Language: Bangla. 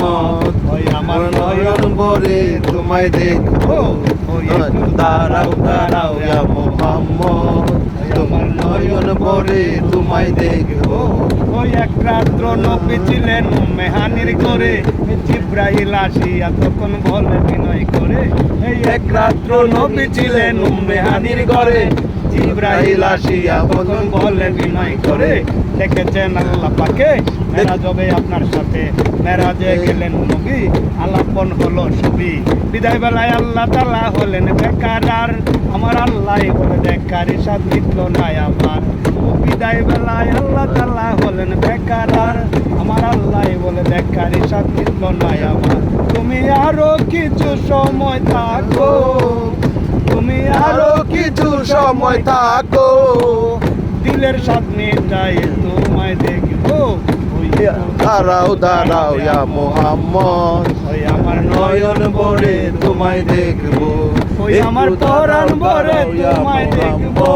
মোহাম্মদ ওই আমার নয়ন ভরে তোমায় দেখবো দাঁড়াও দাঁড়াও ইয়া মোহাম্মদ তোমার নয়ন ভরে তোমায় দেখবো ওই এক রাত্র নবী ছিলেন মেহানির করে জিব্রাইল আসিয়া তখন বলে বিনয় করে এই এক রাত্র নবী ছিলেন মেহানির ঘরে জিব্রাইল আসিয়া তখন বলে বিনয় করে দেখেছেন আল্লাহ পাকে মেরাজ হবে আপনার সাথে মেরাজে গেলেন নবী আলাপন হলো ছবি বিদায় বেলায় আল্লাহ তাআলা হলেন বেকার আর আমার আল্লাহ বলে বেকার সাথ মিটল না আমার বিদায় বেলায় আল্লাহ তাআলা হলেন বেকার আর আমার আল্লাহ বলে বেকার সাথ মিটল না আমার তুমি আরো কিছু সময় থাকো তুমি আরো কিছু সময় থাকো দিলের স্বাদ মেটাই তোমায় দেখবো দাঁড়াও দাঁড়াও ইয়া মোহাম্মদ ওই আমার নয়ন ভরে তোমায় দেখবো ওই আমার পরাণ ভরে তোমায় দেখবো